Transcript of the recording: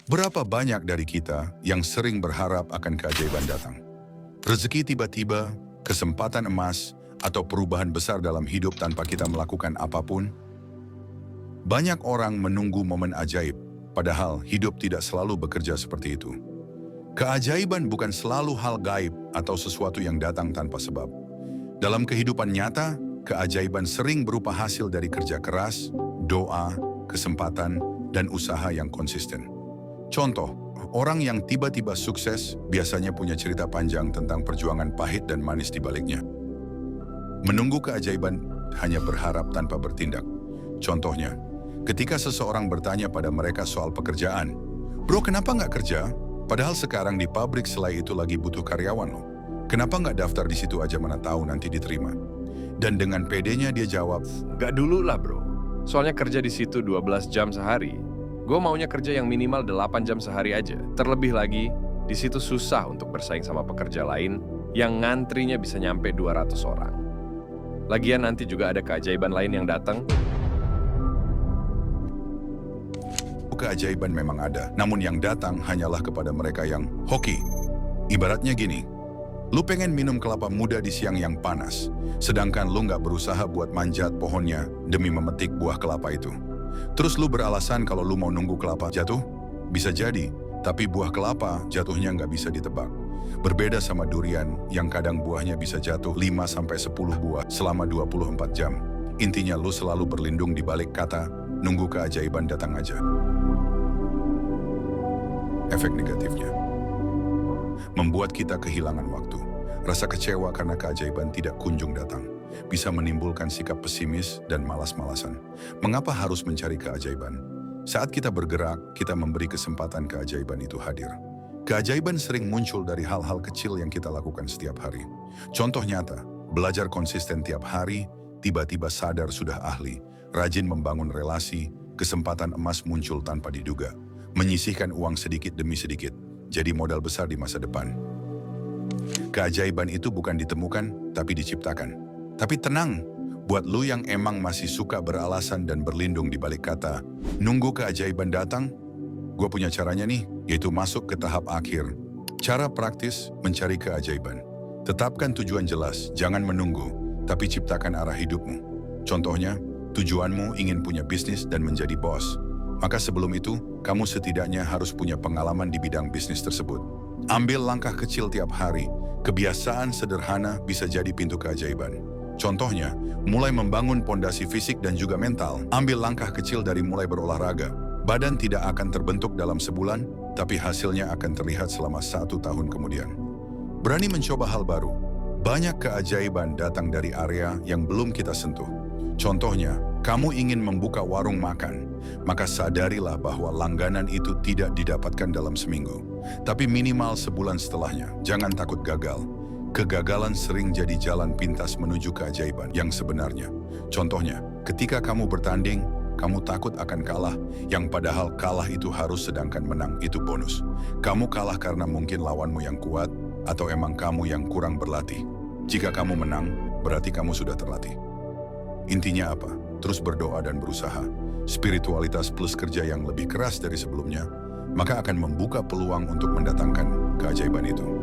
Berapa banyak dari kita yang sering berharap akan keajaiban datang? Rezeki tiba-tiba, kesempatan emas, atau perubahan besar dalam hidup tanpa kita melakukan apapun? Banyak orang menunggu momen ajaib, padahal hidup tidak selalu bekerja seperti itu. Keajaiban bukan selalu hal gaib atau sesuatu yang datang tanpa sebab. Dalam kehidupan nyata, keajaiban sering berupa hasil dari kerja keras, doa, kesempatan, dan usaha yang konsisten. Contoh, orang yang tiba-tiba sukses biasanya punya cerita panjang tentang perjuangan pahit dan manis di baliknya. Menunggu keajaiban hanya berharap tanpa bertindak. Contohnya, ketika seseorang bertanya pada mereka soal pekerjaan, "Bro, kenapa nggak kerja? Padahal sekarang di pabrik selai itu lagi butuh karyawan loh. Kenapa nggak daftar di situ aja, mana tahu nanti diterima?" Dan dengan pedenya dia jawab, Gak dulu lah bro, soalnya kerja di situ 12 jam sehari. Gue maunya kerja yang minimal 8 jam sehari aja. Terlebih lagi, di situ susah untuk bersaing sama pekerja lain yang ngantrinya bisa nyampe 200 orang. Lagian nanti juga ada keajaiban lain yang datang. keajaiban memang ada, namun yang datang hanyalah kepada mereka yang hoki. Ibaratnya gini, lu pengen minum kelapa muda di siang yang panas, sedangkan lu nggak berusaha buat manjat pohonnya demi memetik buah kelapa itu. Terus lu beralasan kalau lu mau nunggu kelapa jatuh? Bisa jadi, tapi buah kelapa jatuhnya nggak bisa ditebak. Berbeda sama durian yang kadang buahnya bisa jatuh 5-10 buah selama 24 jam. Intinya lu selalu berlindung di balik kata, nunggu keajaiban datang aja. Efek negatifnya membuat kita kehilangan waktu. Rasa kecewa karena keajaiban tidak kunjung datang bisa menimbulkan sikap pesimis dan malas-malasan. Mengapa harus mencari keajaiban? Saat kita bergerak, kita memberi kesempatan keajaiban itu hadir. Keajaiban sering muncul dari hal-hal kecil yang kita lakukan setiap hari. Contoh nyata, belajar konsisten tiap hari, tiba-tiba sadar sudah ahli, rajin membangun relasi, kesempatan emas muncul tanpa diduga, menyisihkan uang sedikit demi sedikit, jadi modal besar di masa depan. Keajaiban itu bukan ditemukan, tapi diciptakan. Tapi tenang, buat lu yang emang masih suka beralasan dan berlindung di balik kata, nunggu keajaiban datang, gue punya caranya nih, yaitu masuk ke tahap akhir. Cara praktis mencari keajaiban. Tetapkan tujuan jelas, jangan menunggu, tapi ciptakan arah hidupmu. Contohnya, tujuanmu ingin punya bisnis dan menjadi bos. Maka sebelum itu, kamu setidaknya harus punya pengalaman di bidang bisnis tersebut. Ambil langkah kecil tiap hari. Kebiasaan sederhana bisa jadi pintu keajaiban. Contohnya, mulai membangun pondasi fisik dan juga mental. Ambil langkah kecil dari mulai berolahraga. Badan tidak akan terbentuk dalam sebulan, tapi hasilnya akan terlihat selama 1 tahun kemudian. Berani mencoba hal baru. Banyak keajaiban datang dari area yang belum kita sentuh. Contohnya, kamu ingin membuka warung makan, maka sadarilah bahwa langganan itu tidak didapatkan dalam seminggu, tapi minimal sebulan setelahnya. Jangan takut gagal. Kegagalan sering jadi jalan pintas menuju keajaiban yang sebenarnya. Contohnya, ketika kamu bertanding, kamu takut akan kalah, yang padahal kalah itu harus sedangkan menang itu bonus. Kamu kalah karena mungkin lawanmu yang kuat, atau emang kamu yang kurang berlatih. Jika kamu menang, berarti kamu sudah terlatih. Intinya apa? Terus berdoa dan berusaha. Spiritualitas plus kerja yang lebih keras dari sebelumnya, maka akan membuka peluang untuk mendatangkan keajaiban itu.